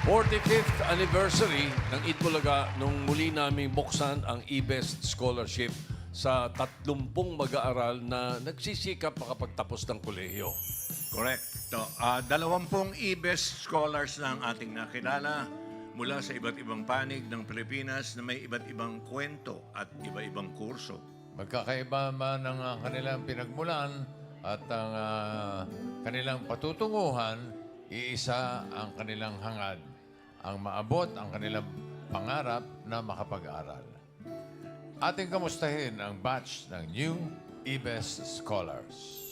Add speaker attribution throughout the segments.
Speaker 1: 45th anniversary ng Itbulaga nung muli naming buksan ang eBest Scholarship sa 30 mag-aaral na nagsisikap makapagtapos ng kolehiyo.
Speaker 2: Correct. 20 eBest scholars na ang ating nakilala mula sa iba't ibang panig ng Pilipinas na may iba't ibang kwento at iba-ibang kurso.
Speaker 3: Magkakaiba man ang kanilang pinagmulan at ang kanilang patutunguhan, iisa ang kanilang hangad, ang maabot ang kanilang pangarap na makapag-aral. Ating kamustahin ang batch ng New eBest Scholars.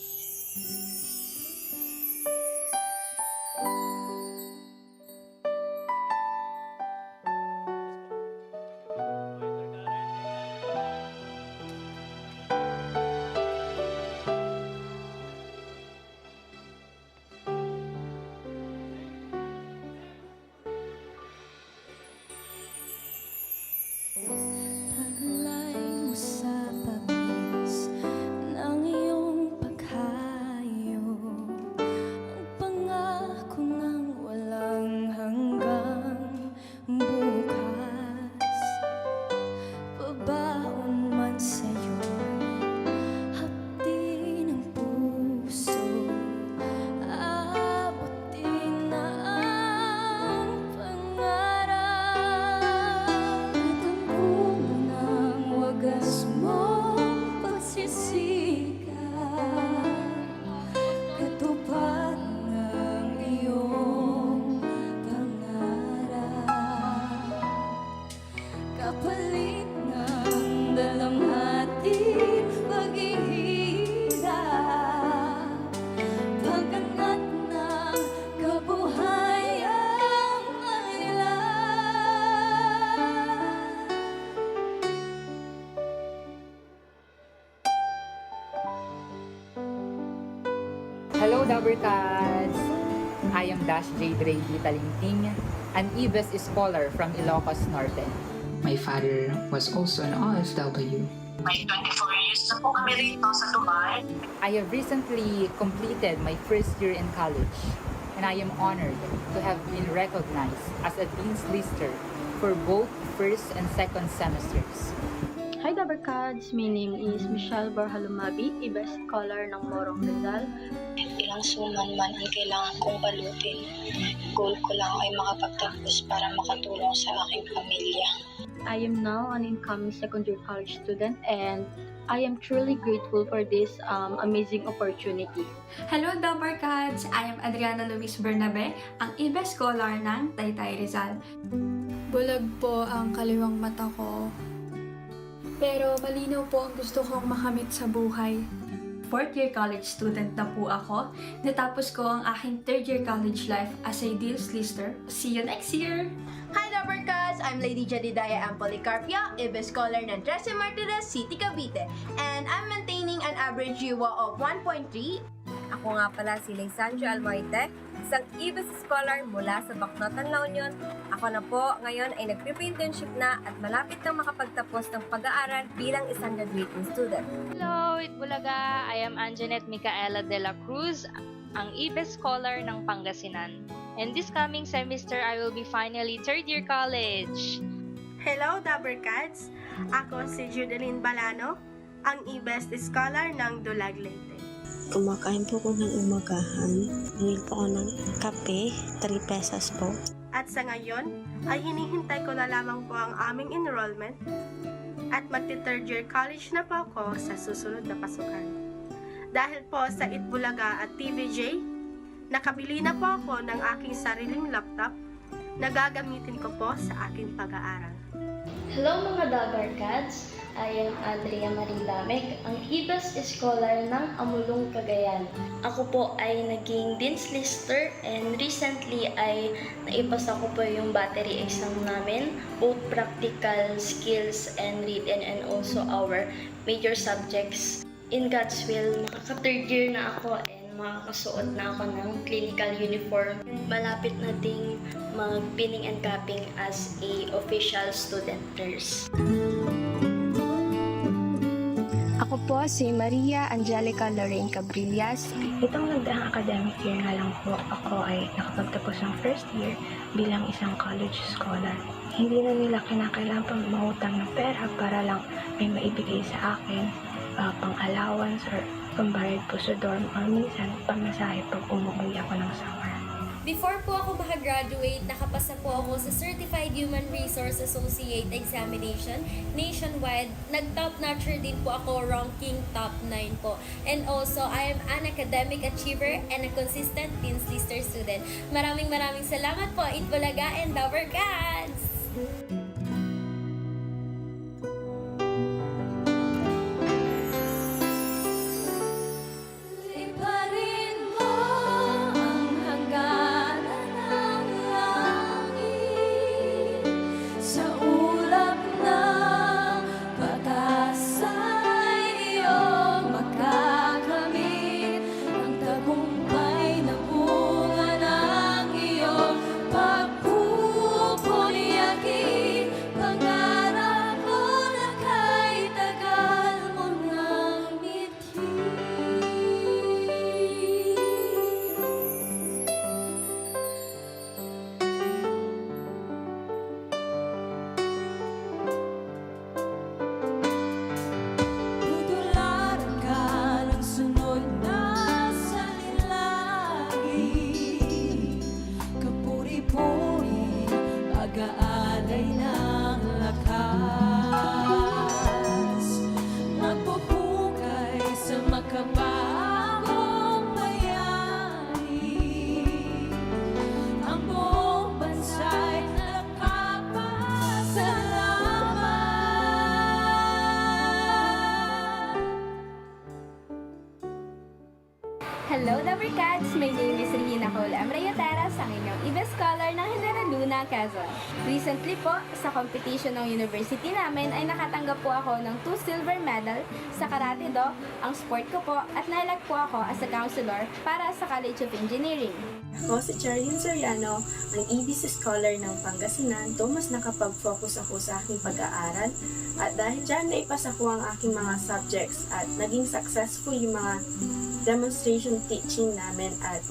Speaker 4: Taglay mo sa tamis ng iyong paghayo, ang pangako ng walang hanggang bukas. Pabaon man sa'yo, hapdi ng puso, aabutin na ang pangarap. Wagas mong pagsisikap, katupad ng iyong pangarap, kapalit ng dalamhating paghihirap, pagkangat ng kabuhayang mailan.
Speaker 5: Hello, Dabarkads! I am Dash J. Dre Talinting, an eBest scholar from Ilocos Norte.
Speaker 6: My father was also an OFW.
Speaker 7: May 24 years na po kami rito sa Dubai.
Speaker 5: I have recently completed my first year in college, and I am honored to have been recognized as a Dean's Lister for both first and second semesters.
Speaker 8: Hi Dabarkads! My name is Michelle Barhalumabi, eBest Scholar ng Morong Rizal.
Speaker 9: Ilang suman man ang kailangan kong balutin. Goal ko lang ay makapagtapos para makatulong sa aking pamilya.
Speaker 8: I am now an incoming second-year college student and I am truly grateful for this amazing opportunity.
Speaker 10: Hello, Dabarkads! I am Adriana Luis Bernabe, ang eBest Scholar ng Taytay Rizal.
Speaker 4: Bulag po ang kaliwang mata ko, pero malinaw po ang gusto kong makamit sa buhay.
Speaker 10: Fourth year college student na po ako. Natapos ko ang aking third year college life as a Dean's Lister. See you next year!
Speaker 11: Hi Dabarkads! I'm Lady Jedediah M. Policarpia, eBest Scholar ng Trece Martires City, Cavite. And I'm maintaining an average GWA of 1.3.
Speaker 12: Ako nga pala si Leisandro Almoite, isang eBest Scholar mula sa Bacnotan, La Union. Ako na po ngayon ay nagpe-internship na at malapit na makapagtapos ng pag-aaral bilang isang graduating student.
Speaker 13: Hello, Itbulaga! I am Anjanette Micaela de la Cruz, ang eBest Scholar ng Pangasinan. And this coming semester, I will be finally third year college.
Speaker 14: Hello, Dabarkads! Ako si Judeline Balano, ang eBest Scholar ng Dulag, Leyte.
Speaker 15: Kumakain po ko ng umagahan. Bumili po ako ng kape, 3 pesos po.
Speaker 14: At sa ngayon, ay hinihintay ko na lamang po ang aming enrollment at magti-third year college na po ako sa susunod na pasukan. Dahil po sa Itbulaga at TVJ, nakabili na po ako ng aking sariling laptop na gagamitin ko po sa aking pag-aaral.
Speaker 16: Hello mga Dabarkads! I am Andrea Marie Lameg, ang eBest Scholar ng Amulong, Cagayan. Ako po ay naging Dean's Lister and recently ay naipasa ko po yung battery exam namin, both practical skills and written and also our major subjects. In God's will, makaka-third year na ako and makakasuot na ako ng clinical uniform. Malapit na ding mag-pinning and capping as a official student nurse. Ako po si Maria Angelica Lorraine Cabrillas.
Speaker 8: Itong nagdaang academic year nga lang po, ako ay nakapagtapos ng first year bilang isang college scholar. Hindi na nila kinakailangan pang mangutang ng pera para lang may maibigay sa akin, pang allowance or pambayad po sa dorm or minsan pamasahe pag umuwi ako ng summer.
Speaker 12: Before po ako makagraduate, nakapasa po ako sa Certified Human Resource Associate Examination nationwide. Nag-top notcher din po ako, ranking top 9 po. And also, I am an academic achiever and a consistent Dean's Lister student. Maraming salamat po, Itbulaga and Dover Cats!
Speaker 11: Hello, Lovercats! My name is Regina Cole Amrayoteras, ang inyong IBES Scholar ng General Luna, Quezon. Recently po, sa competition ng university namin ay nakatanggap po ako ng 2 silver medal sa Karate Do, ang sport ko po, at nailagay po ako as a counselor para sa College of Engineering.
Speaker 17: Ako si Charlene Soriano, ang IBES Scholar ng Pangasinan. Mas nakapag-focus ako sa aking pag-aaral at dahil dyan naipasa ko ang aking mga subjects at naging successful yung mga demonstration teaching namin at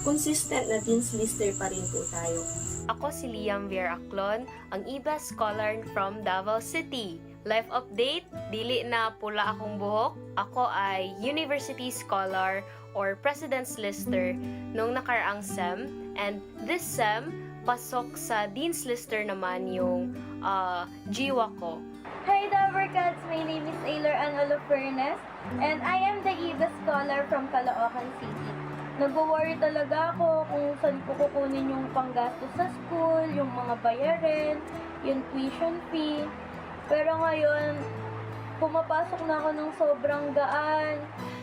Speaker 17: consistent na Dean's Lister pa rin po tayo.
Speaker 18: Ako si Liam Veraclon, ang IBES Scholar from Davao City. Life update, dili na pula akong buhok. Ako ay University Scholar or President's Lister nung nakaraang SEM. And this SEM, pasok sa Dean's Lister naman yung jiwa ko.
Speaker 16: Hi, Lovercats! My name is Aylor Ann Olofernes, and I am the IBES Scholar from Caloocan City. Nag-worry talaga ako kung saan ko kukunin yung panggastos sa school, yung mga bayarin, yung tuition fee. Pero ngayon, pumapasok na ako ng sobrang gaan.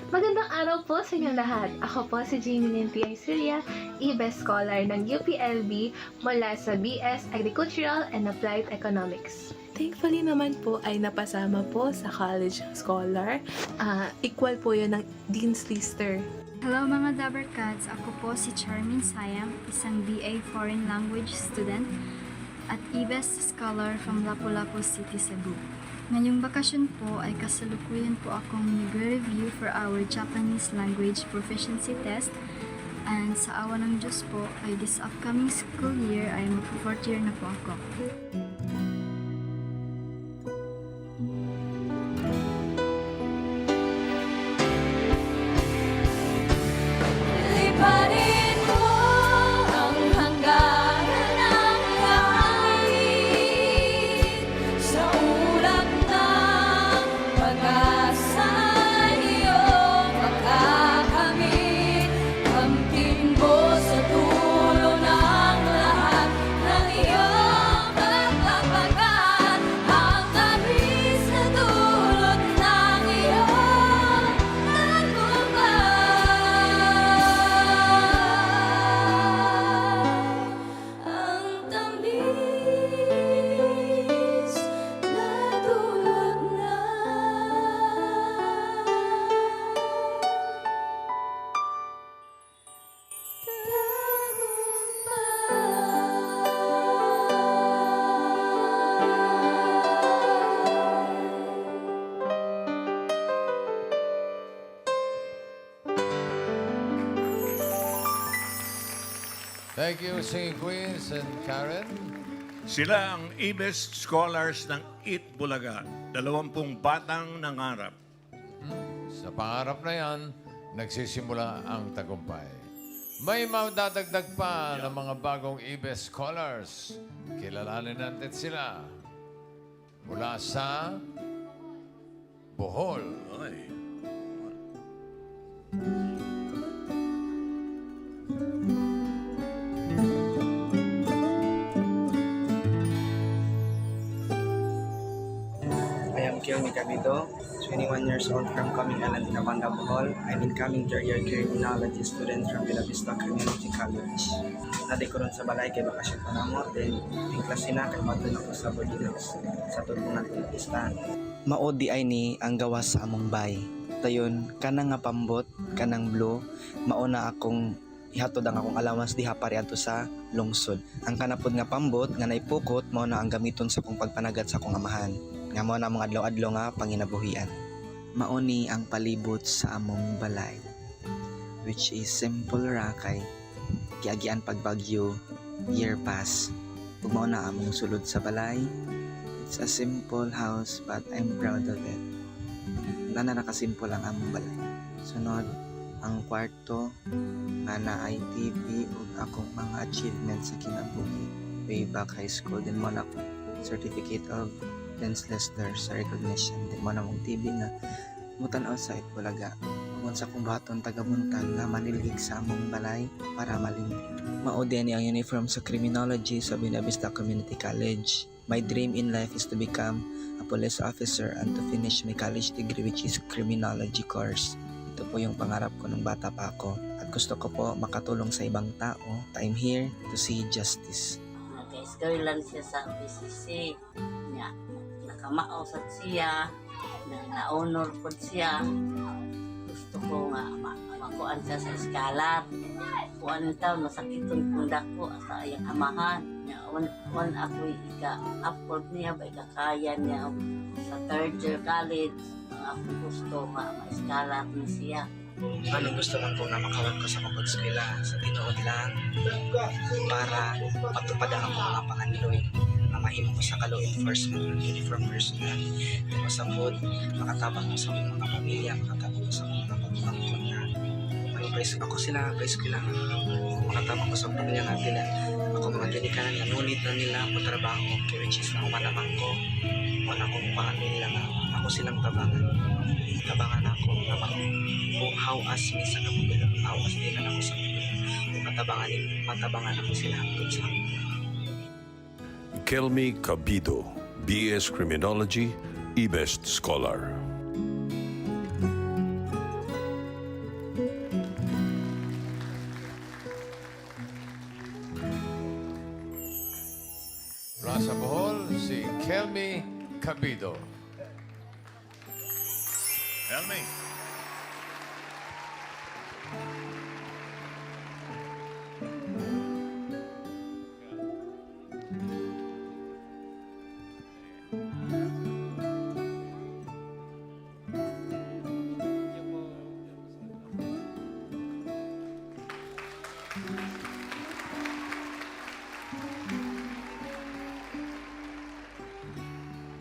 Speaker 19: Magandang araw po sa inyong lahat. Ako po si Jamie Nintiay Syria, IBES Scholar ng UPLB mula sa BS Agricultural and Applied Economics.
Speaker 20: Thankfully naman po ay napasama po sa College Scholar. Equal po yun ng Dean's Lister.
Speaker 4: Hello mga Lovercats! Ako po si Charmin Sayam, isang BA Foreign Language student at IBES Scholar from Lapu-Lapu City, Cebu. Ngayong bakasyon po ay kasalukuyan po akong nag-review for our Japanese language proficiency test, and sa awa ng Diyos po ay this upcoming school year ay mag-4th year na po ako.
Speaker 12: Sa
Speaker 3: Thank you, Singing Queens and Karen.
Speaker 2: Sila ang e-best scholars ng Eat Bulaga. 20 batang nangarap.
Speaker 3: Sa pangarap na yan, nagsisimula ang tagumpay. May madadagdag pa ng mga bagong e-best scholars. Kilalanin natin sila. Mula sa Bohol.
Speaker 21: I am Kiyomi Cabito, 21 years old from Coming Island, Capanga, Bohol. I'm incoming third-year criminology student from Bella Vista Community College. Naday ko ron sa balay kay bakasyon pa namo, then yung klase na kay matun ako sa boarding house sa tulungan ng pista. Maodi ay ni ang gawas sa among bay. Tayon, kanang nga pambot, kanang blue, mauna akong ihatod ang akong allowance diha pare adto sa lungsod. Ang kanapod nga pambot nga naipukot mao na ang gamiton sa akong pagpanagat sa akong amahan. Nga mao na among adlaw-adlaw nga panginabuhian. Mauni ang palibot sa among balay, which is simple ra kay giagian pagbagyo year pass. Ug mao na among sulod sa balay. It's a simple house but I'm proud of it. Wala na nakasimple ang among balay. Sunod, ang kwarto nga na ay TV ug akong mga achievements sa kinabuhi. Way back high school din mo na certificate of Dance Lister sa recognition. Din mo na mong TV na mutan-aw sa Itbulaga. Kung sa kong baton taga-buntag nga manilig sa among balay para malimpi. Maudi ni ang uniform sa criminology sa Bella Vista Community College. My dream in life is to become a police officer and to finish my college degree which is criminology course. Ito po yung pangarap ko nung bata pa ako. At gusto ko po makatulong sa ibang tao. I'm here to see justice.
Speaker 22: Nag-school lang siya sa PCC. Nakamausap siya. Na-honor po siya. Gusto ko nga makuan siya sa eskalat. Kuan taw masakit yung pundak ko sa ayang amahan. Kuan ako ika-upload niya ba ikakaya niya sa third year college. Ang ako gusto nga ma-eskalat niya siya.
Speaker 21: Anong gusto lang po na makawag ko sa kapag-eskwela sa tinuod lang para matupad ang mga panganiloy na mahimo ko sa law enforcement uniform personnel. Pero sa food, makatabang ko sa mga pamilya, makatabang ko sa mga pagpangkon na mag-praise ako sila, praise ko lang. Makatabang ko sa pamilya natin na ako mga dinikanan na ngunit na nila ako trabaho, kaya which is na umanamang ko, wala akong pamilya na ako silang tabangan. Tabangan ako na how-as me sa kapabila, how-as nila ako sa kapabila. Matabangan ako sila hanggang sa
Speaker 1: Kelmy Cabito, BS Criminology, e-best scholar.
Speaker 3: Mula sa Bohol, si Kelmy Cabito.
Speaker 2: Kelmy.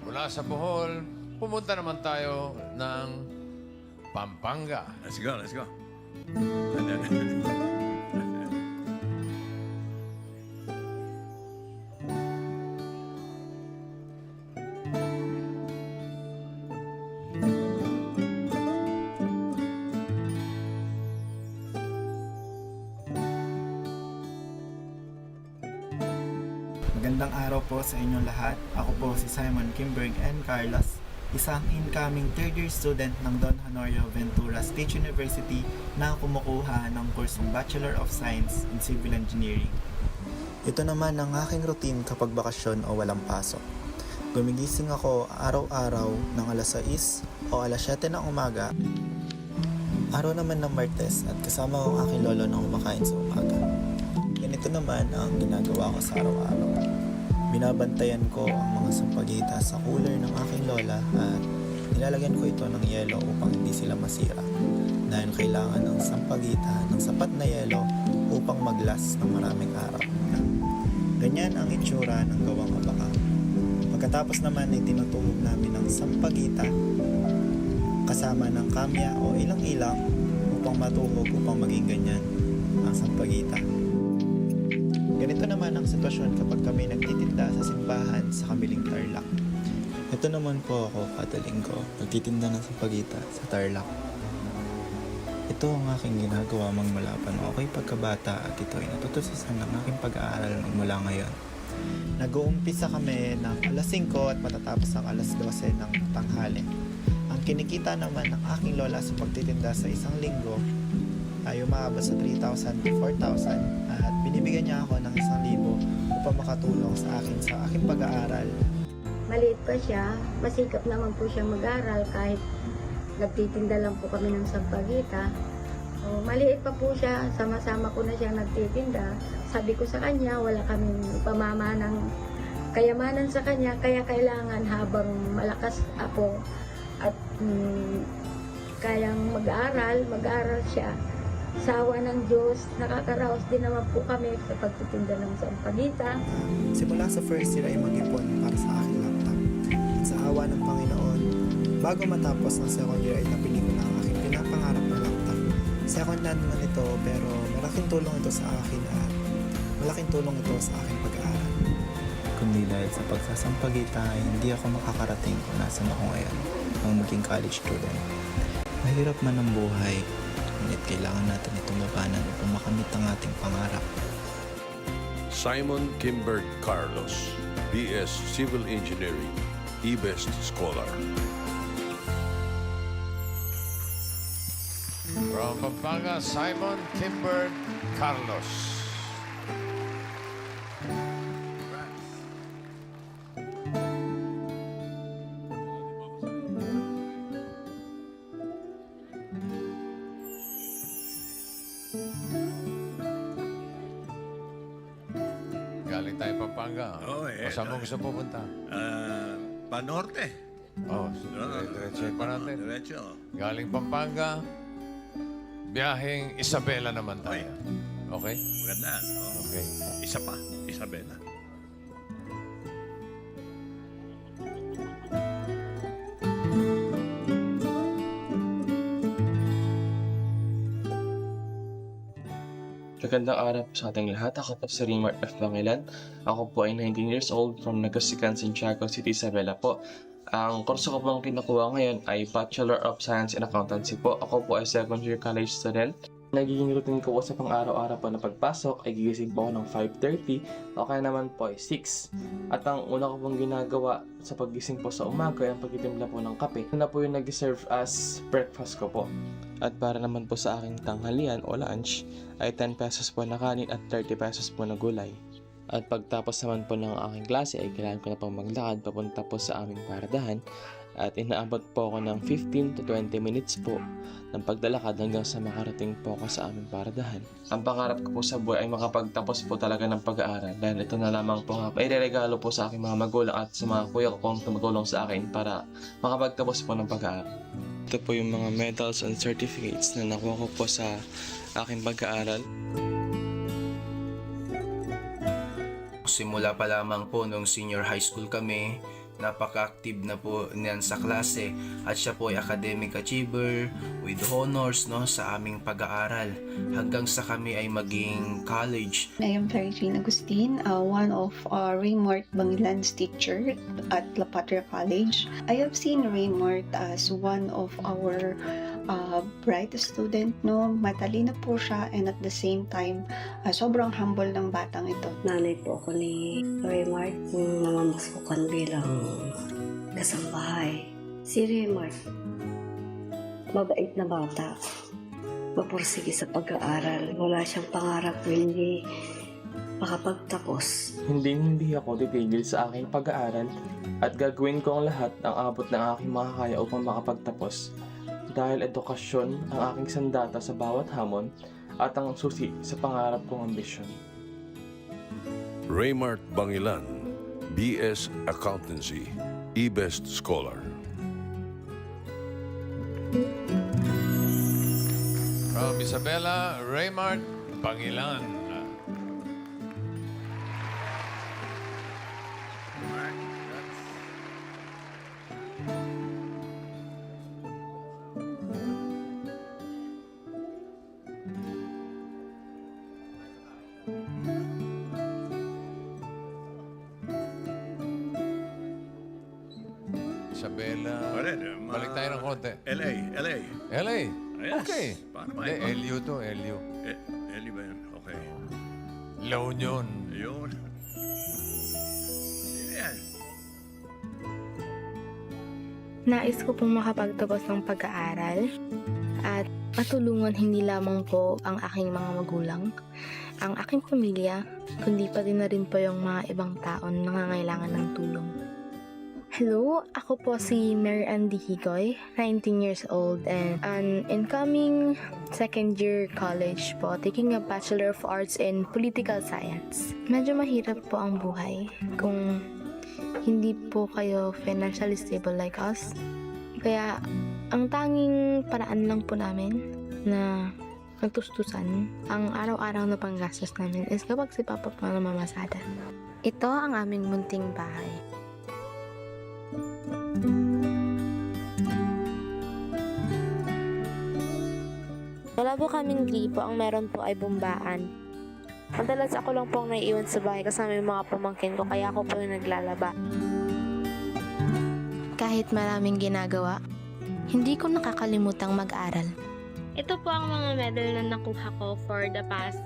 Speaker 3: Mula sa Bohol, pumunta naman tayo ng Pampanga.
Speaker 2: Let's go, let's go.
Speaker 23: Magandang araw po sa inyong lahat. Ako po si Simon Kimberg and Carlos, isang incoming third year student ng Don Honorio Ventura State University na kumukuha ng kursong Bachelor of Science in Civil Engineering. Ito naman ang aking routine kapag bakasyon o walang pasok. Gumigising ako araw-araw ng alas 6 o alas 7 ng umaga. Araw naman ng Martes at kasama ko ang aking lolo na kumakain sa umaga. Ganito naman ang ginagawa ko sa araw-araw. Binabantayan ko ang mga sampagita sa cooler ng aking lola at nilalagyan ko ito ng yelo upang hindi sila masira. Dahil kailangan ng sampagita ng sapat na yelo upang maglas ng maraming araw. Ganyan ang itsura ng gawang abaka. Pagkatapos naman ay tinutuhog namin ng sampagita kasama ng kamya o ilang-ilang upang matuhog upang maging ganyan ang sampagita. Ganito naman ang sitwasyon kapag kami nagtitinda sa simbahan sa Kamiling Tarlac. Ito naman po ako kada linggo, nagtitinda ng sampagita sa Tarlac. Ito ang aking ginagawa magmula pa nung ako'y pagkabata at ito ay natutusasan ng aking pag-aaral magmula ngayon. Nag-uumpisa kami ng alas 5 at matatapos ang alas 12 ng tanghali. Ang kinikita naman ng aking lola sa pagtitinda sa isang linggo ay umaabot sa 3,000 to 4,000 at binibigyan niya ako ng 1,000 upang makatulong sa aking pag-aaral.
Speaker 5: Maliit pa siya, masikap naman po siya mag-aral kahit nagtitinda lang po kami ng sampagita. Maliit pa po siya, sama-sama ko na siya nagtitinda. Sabi ko sa kanya, wala kaming pamamanang kayamanan sa kanya, kaya kailangan habang malakas ako at kayang mag-aaral siya. Sawa ng Diyos, nakakaraos din naman po kami sa pagtitinda ng sampagita.
Speaker 23: Simula sa first year ay mag-ipon para sa aking laptop. At sa awa ng Panginoon, bago matapos ang second year ay napili ko na ang aking pinapangarap na laptop. Second hand man ito pero malaking tulong ito sa akin at malaking tulong ito sa aking pag-aaral. Kundi dahil sa pagsasampagita ay hindi ako makakarating kung nasan ako ngayon nung maging college student. Mahirap man ang buhay, ngunit kailangan natin itong labanan upang makamit ang ating pangarap.
Speaker 1: Simon Kimberg Carlos, BS Civil Engineering, eBest Scholar.
Speaker 3: From Pampanga, Simon Kimber Carlos. Galing tayo Pampanga. Saan mo gusto pupunta?
Speaker 2: Panorte.
Speaker 3: Diretso pa natin.
Speaker 2: Diretso.
Speaker 3: Galing Pampanga, biyaheng Isabela naman tayo. Okay?
Speaker 2: Maganda.
Speaker 3: Okay.
Speaker 2: Isa pa, Isabela.
Speaker 6: Magandang araw po sa ating lahat. Ako po si Raymart F. Bangilan. Ako po ay 19 years old from Nagasican, Santiago City, Isabela po. Ang kurso ko pong kinukuha ngayon ay Bachelor of Science in Accountancy po. Ako po ay second year college student. Nagiging routine ko po sa pang-araw-araw po na pagpasok ay gigising po ako ng 5:30 o kaya naman po ay 6. At ang una ko pong ginagawa sa paggising po sa umaga ay ang pagtitimpla po ng kape. Ito na po yung nag-serve as breakfast ko po. At para naman po sa aking tanghalian o lunch ay 10 pesos po na kanin at 30 pesos po na gulay. At pagtapos naman po ng aking klase ay kailangan ko na pong maglakad papunta po sa aming paradahan. At inaabot po ako ng 15 to 20 minutes po ng paglalakad hanggang sa makarating po ako sa aming paradahan. Ang pangarap ko po sa buhay ay makapagtapos po talaga ng pag-aaral dahil ito na lamang po ay regalo po sa aking mga magulang at sa mga kuya ko pong tumutulong sa akin para makapagtapos po ng pag-aaral. Ito po yung mga medals and certificates na nakuha ko po sa aking pag-aaral.
Speaker 7: Simula pa lamang po nung senior high school kami, napaka-active na po niyan sa klase at siya po ay academic achiever with honors sa aming pag-aaral hanggang sa kami ay maging college.
Speaker 24: I am Claricine Agustin, one of Raymart Bangilan's teacher at La Patria College. I have seen Raymart as one of our bright student, matalino po siya and at the same time sobrang humble ng batang ito.
Speaker 25: Nanay po ako ni Raymart, namamasukan bilang kasambahay. Si Raymart, mabait na bata, mapursige sa pag-aaral, wala siyang pangarap hindi makapagtapos.
Speaker 6: Hindi ako titigil sa aking pag-aaral at gagawin ko ang lahat ng abot ng aking makakaya upang makapagtapos. Dahil edukasyon ang aking sandata sa bawat hamon at ang susi sa pangarap kong ambisyon.
Speaker 1: Raymart Bangilan, BS Accountancy, eBest Scholar.
Speaker 3: From Isabela, Raymart Bangilan. Isabela. Balik tayo ng konti.
Speaker 2: LA.
Speaker 3: LA?
Speaker 2: Yes.
Speaker 3: Okay.
Speaker 2: Paano ba
Speaker 3: Hindi,
Speaker 2: yun?
Speaker 3: LU to, LU.
Speaker 2: LA ba yun? Okay.
Speaker 3: La Union.
Speaker 2: Ayun. Yan.
Speaker 8: Nais ko pong makapagtapos ng pag-aaral at matulungan hindi lamang po ang aking mga magulang, ang aking pamilya, kundi pati na rin po yung mga ibang taon na nangangailangan ng tulong. Hello, ako po si Mary Ann Higoy, 19 years old and an incoming second year college po, taking a Bachelor of Arts in Political Science. Medyo mahirap po ang buhay kung hindi po kayo financially stable like us. Kaya ang tanging paraan lang po namin na nagtustusan ang araw-araw na panggastos namin is kapag si Papa po na mamasada. Ito ang aming munting bahay. Wala po kaming gripo, ang meron po ay bumbaan. Madalas ako lang po ang naiiwan sa bahay kasama yung mga pamangkin ko, kaya ako po yung naglalaba. Kahit maraming ginagawa, hindi ko nakakalimutang mag-aral. Ito po ang mga medal na nakuha ko for the past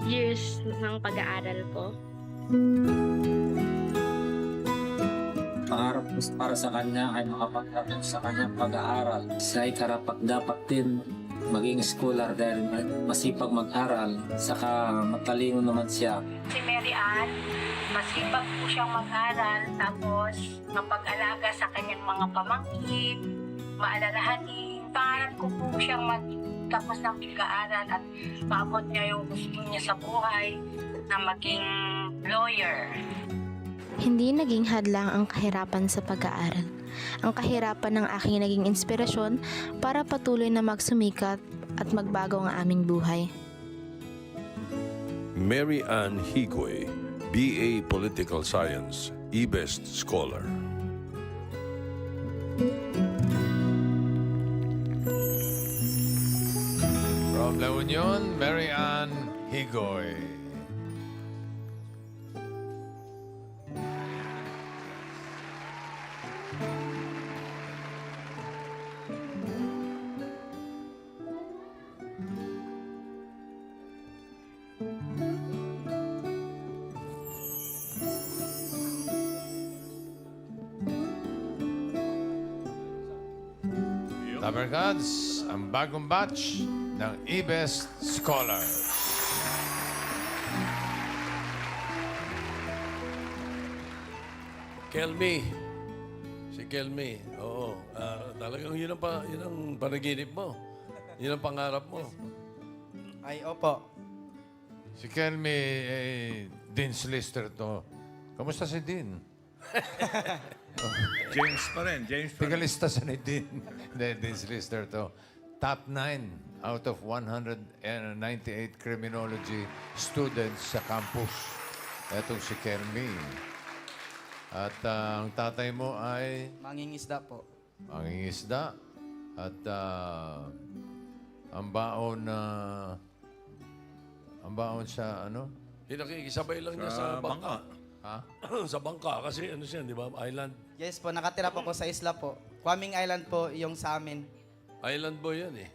Speaker 8: years ng pag-aaral ko.
Speaker 9: Pangarap ko para sa kanya ay makapagtapos sa kanyang pag-aaral. Siya ay karapat-dapat din maging scholar dahil masipag mag-aral, saka matalino naman siya.
Speaker 10: Si Mary Ann, masipag po siyang mag-aral, tapos mapag-alaga sa kanyang mga pamangkin, maalalahanin. Pangarap ko po siyang magtapos ng pag-aaral at maabot niya yung gusto niya sa buhay na maging lawyer.
Speaker 8: Hindi naging hadlang ang kahirapan sa pag-aaral. Ang kahirapan ng aking naging inspirasyon para patuloy na magsumikat at magbago ang aming buhay.
Speaker 1: Mary Ann Higoy, BA Political Science, eBest Scholar.
Speaker 3: From La Union, Mary Ann Higoy. Tabergads, ang bagong batch ng eBest Scholar.
Speaker 1: Kelmy. Si Kelmy. Oo. Talagang yun ang panaginip mo. Yun ang pangarap mo.
Speaker 13: Ay, opo.
Speaker 3: Si Kelmy, Dean's Lister to. Kamusta si Dean?
Speaker 2: James pa rin.
Speaker 3: Tigalista sa ni Dean. Hindi, Dean's Lister to. Top 9 out of 198 criminology students sa campus. Etong si Kelmy. At ang tatay mo ay...
Speaker 13: Mangingisda po.
Speaker 3: Mangingisda. At ang baon sa ano?
Speaker 1: Pinakikisabay lang niya sa bangka.
Speaker 3: Ha?
Speaker 1: Sa bangka kasi ano siya, di ba? Island.
Speaker 13: Yes po, nakatira po ko sa isla po. Kwaming Island po yung sa amin.
Speaker 1: Island boy yan eh.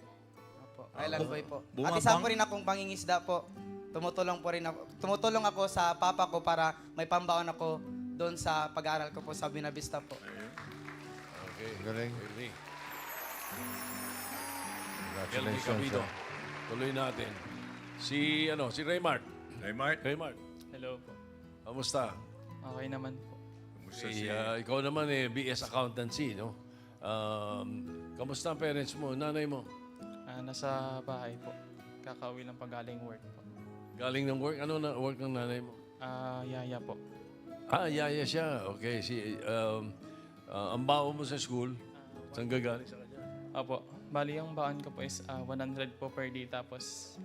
Speaker 13: Opo, Island boy po. At
Speaker 2: Bumabang-
Speaker 13: isa po rin akong pangingisda po. Tumutulong ako sa papa ko para may pambaon ako doon sa pag-aaral ko po sa Binavista po.
Speaker 1: Okay.
Speaker 3: Galing.
Speaker 1: Kelmy. Kelmy
Speaker 3: Congratulations.
Speaker 1: Cabido. Tuloy natin. Si Raymart. Raymart.
Speaker 14: Hello po.
Speaker 1: Kamusta?
Speaker 14: Okay naman po.
Speaker 1: Ikaw naman BS Accountancy, no? Kamusta ang parents mo, nanay mo?
Speaker 14: Nasa bahay po. Kakauwi lang pag galing work po.
Speaker 1: Galing ng work? Ano na work ng nanay mo?
Speaker 14: Yaya po.
Speaker 1: Yaya siya. Okay. Ang baon mo sa school, saan gagaling sa kanya?
Speaker 14: Opo. Bali, ang baon ko po is 100 po per day. Tapos,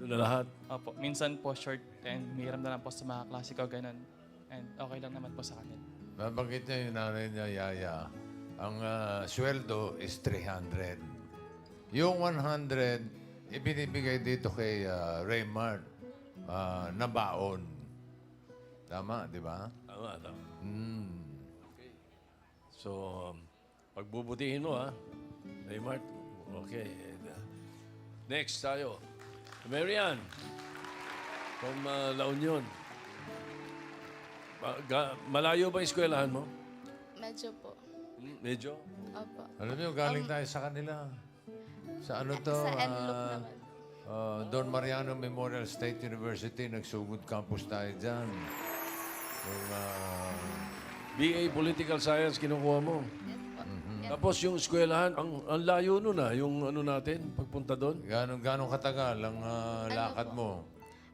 Speaker 1: Na lahat?
Speaker 14: Opo, minsan po short and miram na lang po sa mga klase ko, ganun. And okay lang naman po sa kanila.
Speaker 3: Nabanggit niya yung nanay niya, Yaya. Ang sweldo is 300. Yung 100, ibinibigay dito kay Raymart na baon. Tama, di ba?
Speaker 1: Tama, tama.
Speaker 3: Mm.
Speaker 1: So, pagbubutihin mo, ha? Raymart? Okay. Next tayo. Marian. From La Union. Malayo ba yung eskwelahan mo?
Speaker 11: Medyo po.
Speaker 1: Medyo?
Speaker 11: Opo.
Speaker 3: Alam niyo, galing tayo sa kanila. Sa ano to?
Speaker 11: Sa Enloc naman.
Speaker 3: Don Mariano Memorial State University. Nagsugod campus tayo dyan. Yung,
Speaker 1: BA Political Science kinukuha mo? Tapos yung eskwelahan, ang layo nun yung ano natin, pagpunta doon?
Speaker 3: Ganong katagal ang lakad mo?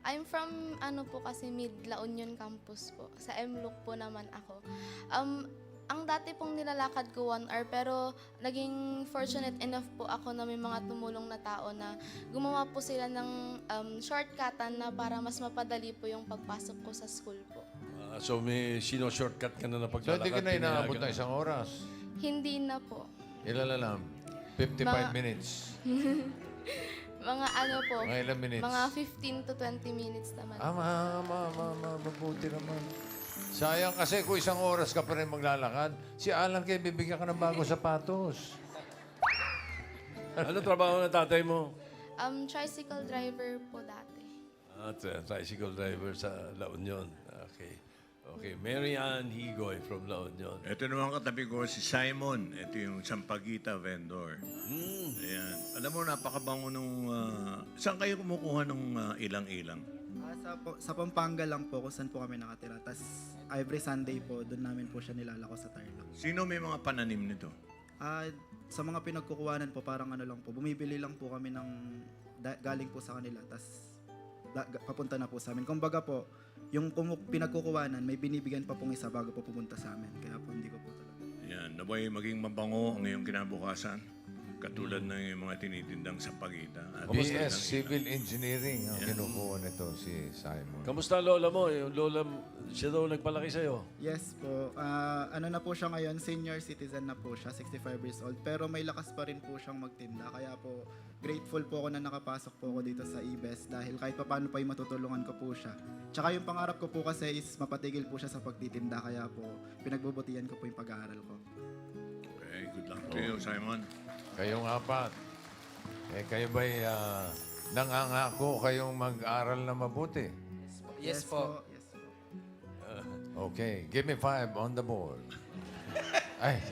Speaker 11: I'm from po kasi La Union campus po. Sa Enloc po naman ako. Ang dati pong nilalakad ko 1 hour pero naging fortunate enough po ako na may mga tumulong na tao na gumawa po sila ng shortcutan na para mas mapadali po yung pagpasok ko sa school po.
Speaker 1: So may sino-shortcut ka na
Speaker 3: So
Speaker 1: paglalakad?
Speaker 3: hindi ka na inaabot ng isang oras?
Speaker 11: Hindi na po.
Speaker 3: Ilan lang? 55 minutes?
Speaker 11: Mga po.
Speaker 3: Mga ilang minutes?
Speaker 11: Mga 15 to 20 minutes naman.
Speaker 3: Mabuti naman. Sayang kasi kung isang oras ka pa rin maglalakad, si Alan kayo bibigyan ka ng bagong sapatos.
Speaker 1: Ano trabaho ng tatay mo?
Speaker 11: Tricycle driver po dati.
Speaker 1: Tricycle driver sa La Union. Okay. Okay, Marian Higoy from La Union.
Speaker 2: Ito naman katabi ko si Simon. Ito yung Sampaguita vendor. Ayan. Alam mo, napakabango nung... saan kayo kumukuha nung ilang-ilang?
Speaker 23: Sa Pampanga lang po, kung saan po kami nakatira. Tapos every Sunday po, doon namin po siya nilalako sa Tarlac.
Speaker 2: Sino may mga pananim nito?
Speaker 23: Sa mga pinagkukuhanan po, parang ano lang po, bumibili lang po kami ng galing po sa kanila. Tapos papunta na po sa amin. Kumbaga po, yung pinagkukuhanan, may binibigyan pa pong isa bago po pupunta sa amin. Kaya po hindi ko po talaga.
Speaker 2: Yan. Naway maging mabango ang iyong kinabukasan. Katulad ng yung mga tinitindang Sampaguita.
Speaker 3: BS Civil Engineering ang kinukuha nito si Simon.
Speaker 1: Kamusta lola mo? Yung lola, siya daw nagpalaki sa'yo.
Speaker 23: Yes po. Ano na po siya ngayon, senior citizen na po siya, 65 years old. Pero may lakas pa rin po siyang magtinda. Kaya po, grateful po ako na nakapasok po ako dito sa IBES dahil kahit pa paano pa yung matutulungan ko po siya. Tsaka yung pangarap ko po kasi is mapatigil po siya sa pagtitinda. Kaya po, pinagbubutihan ko po yung pag-aaral ko.
Speaker 2: Okay, good luck to you, Simon.
Speaker 3: Kayong apat. Kayo ba'y nangangako kayong mag-aral na mabuti?
Speaker 13: Yes po.
Speaker 3: Okay. Give me 5 on the board. Ay.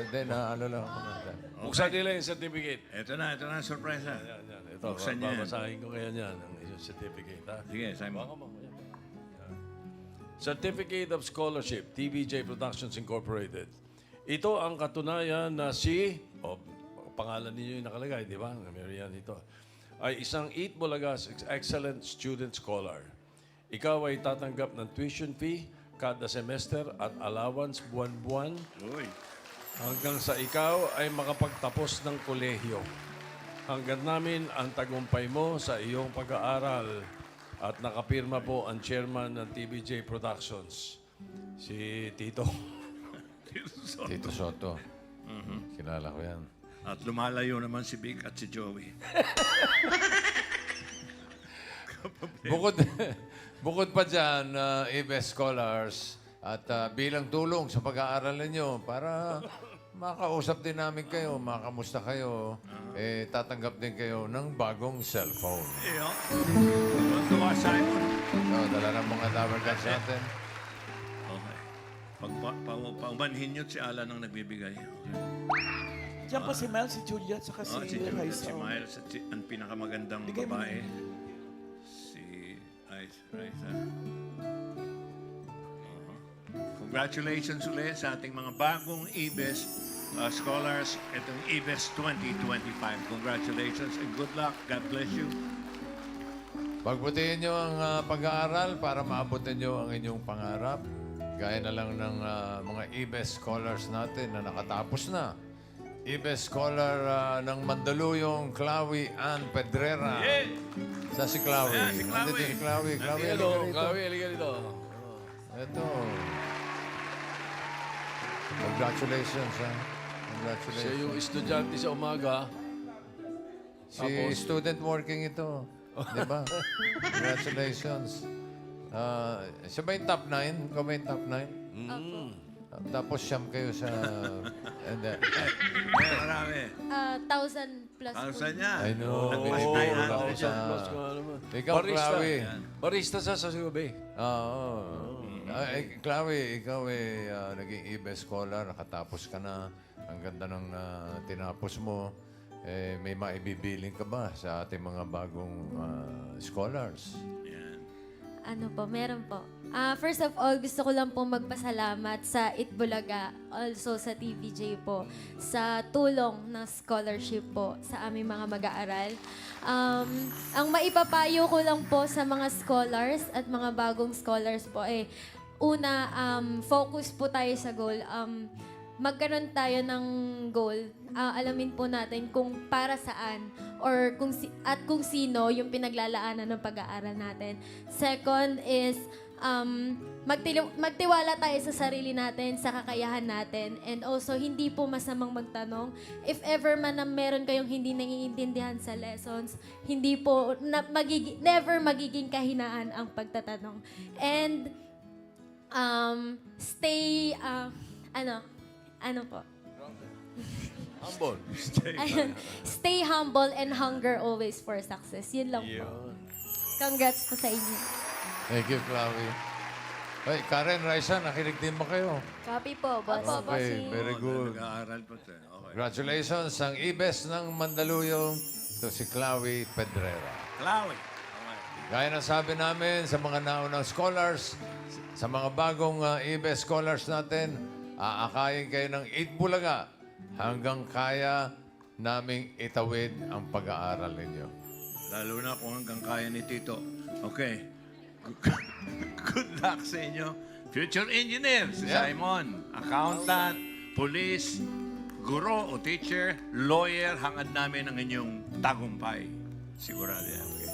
Speaker 3: Then, ano lang ako.
Speaker 1: Buksan nila yung certificate.
Speaker 2: Ito na, sorpresa.
Speaker 1: Yan. Ito,
Speaker 2: Buksan niya yan.
Speaker 1: babasahin ko kaya niyan, ang yung certificate. Ha?
Speaker 2: Sige, Simon.
Speaker 1: Baka mo. Yan. Certificate of Scholarship, TVJ Productions Incorporated. Ito ang katunayan na pangalan ninyo yung nakalagay, di ba? Marian ito. Ay isang 8 Bulagas excellent student scholar. Ikaw ay tatanggap ng tuition fee kada semester at allowance buwan-buwan hanggang sa ikaw ay makapagtapos ng kolehiyo. Hanggang namin ang tagumpay mo sa iyong pag-aaral at nakapirma po ang chairman ng TVJ Productions, si Tito.
Speaker 3: Tito Soto. Kilala ko yan.
Speaker 2: At lumalayo naman si Vic at si Joey.
Speaker 3: Bukod pa dyan, IBES Scholars at bilang tulong sa pag-aaral ninyo para makausap din namin kayo, makamusta kayo, tatanggap din kayo ng bagong cellphone.
Speaker 2: Iyo. Tuwa, Simon.
Speaker 3: Dala ng mga tower cards natin.
Speaker 2: Okay. Pagmanhin nyo si Alan ang nagbibigay.
Speaker 15: Diyan po si Miles, si Juliet, saka si
Speaker 2: Juliet,
Speaker 15: Raisa.
Speaker 2: si Miles at ang pinakamagandang babae. Si Raisa. Congratulations ulit sa ating mga bagong IBES scholars. Itong IBES 2025. Congratulations and good luck. God bless you.
Speaker 3: Pagbutihin nyo ang pag-aaral para maabot ninyo ang inyong pangarap. Gaya na lang ng mga IBES scholars natin na nakatapos na. IBES Scholar ng Mandaluyong, Clawy Ann Pedrera. Sa si Clawy.
Speaker 2: Si Clawy.
Speaker 3: Nandito si Clawy. Clawy,
Speaker 1: Hello,
Speaker 3: halika rito.
Speaker 1: Clawy, halika dito.
Speaker 3: Ito. Congratulations, ha? Congratulations.
Speaker 1: Siya yung estudyante sa umaga.
Speaker 3: Si
Speaker 1: Tapos-
Speaker 3: student working ito. Di ba? Congratulations. Siya ba yung top 9? Ikaw ba yung top 9? Tapos siyam kayo sa... Hindi.
Speaker 2: Marami.
Speaker 11: 1,000 plus po.
Speaker 2: 1,000 niya.
Speaker 3: I know.
Speaker 2: Nag-plus
Speaker 3: Oo,
Speaker 2: 900 siya.
Speaker 1: Plus ka naman.
Speaker 3: Ikaw,
Speaker 1: Barista.
Speaker 3: Clawy.
Speaker 1: Barista sa gabi.
Speaker 3: Oo. Clawy, ikaw naging IBES scholar, nakatapos ka na. Ang ganda ng tinapos mo. May maibibiling ka ba sa ating mga bagong scholars?
Speaker 16: Ano po, meron po. First of all, gusto ko lang po magpasalamat sa Itbulaga, also sa TVJ po, sa tulong ng scholarship po sa aming mga mag-aaral. Ang maipapayo ko lang po sa mga scholars at mga bagong scholars po una, focus po tayo sa goal. Magkaroon tayo ng goal. Alamin po natin kung para saan or kung sino yung pinaglalaanan ng pag-aaral natin. Second is magtiwala tayo sa sarili natin, sa kakayahan natin. And also, hindi po masamang magtanong. If ever man na meron kayong hindi naiintindihan sa lessons, hindi po, never magiging kahinaan ang pagtatanong. And stay, ano po?
Speaker 1: Humble.
Speaker 16: Ayun. Stay humble and hunger always for success. Yun lang po. Congrats po sa inyo.
Speaker 3: Thank you, Clawy. Hey, Karen, Raisa, nakinig din ba kayo?
Speaker 16: Copy po, boss.
Speaker 3: Okay, very good.
Speaker 2: Nag-aaral pa siya. Okay.
Speaker 3: Congratulations, ang IBES ng Mandaluyong, ito si Clawy Pedrera.
Speaker 2: Clawy. Okay.
Speaker 3: Gaya ng sabi namin sa mga naunang scholars, sa mga bagong IBES scholars natin, aakayin kayo ng 8 bulaga hanggang kaya naming itawid ang pag-aaral ninyo.
Speaker 2: Lalo na kung hanggang kaya ni Tito. Okay. Good luck sa inyo. Future engineer, si Simon. Accountant, police, guro o teacher, lawyer, hangad namin ang inyong tagumpay. Sigurado yan. Okay.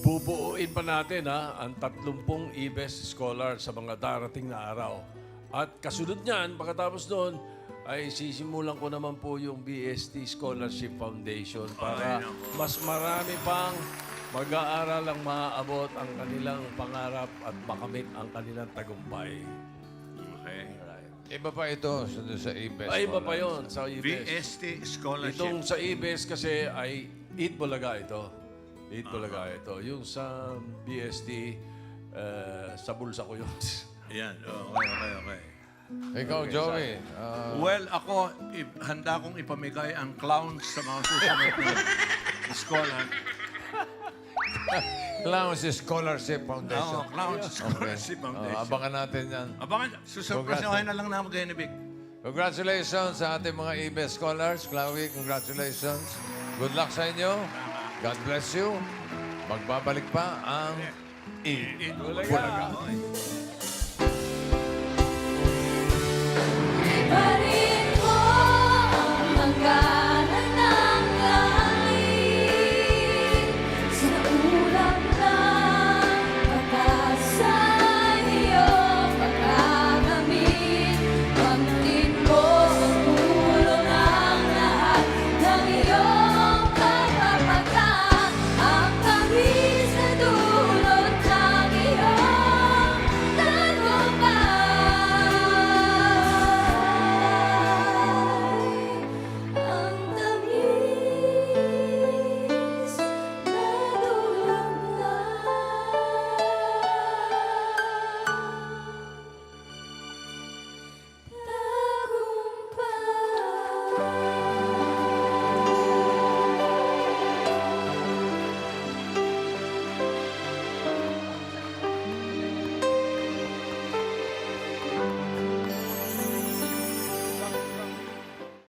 Speaker 1: Bubuuin pa natin ang 30 IBES scholar sa mga darating na araw. At kasunod niyan, pagkatapos doon, ay sisimulan ko naman po yung BST Scholarship Foundation para mas marami pang mag-aaral ang maaabot ang kanilang pangarap at makamit ang kanilang tagumpay.
Speaker 2: Okay.
Speaker 3: Iba pa ito sa IBES.
Speaker 1: Ay, iba pa yun sa IBES.
Speaker 2: BST Scholarship.
Speaker 1: Itong sa IBES kasi ay Eat Bulaga ito. Eat Bulaga ito. Yung sa BST, sa bulsa ko yun.
Speaker 2: Ayan. Okay.
Speaker 3: Ikaw, Joey.
Speaker 2: Well, ako, handa kong ipamigay ang clowns sa mga susunod na scholar.
Speaker 3: Clowns Scholarship Foundation.
Speaker 2: Oo, Clowns Scholarship Foundation.
Speaker 3: Abangan natin yan.
Speaker 2: Abangan, susurpresahin na lang namin kay Nibig.
Speaker 3: Congratulations sa ating mga IBES scholars. Clawy, congratulations. Good luck sa inyo. God bless you. Magbabalik pa ang Eat Bulaga.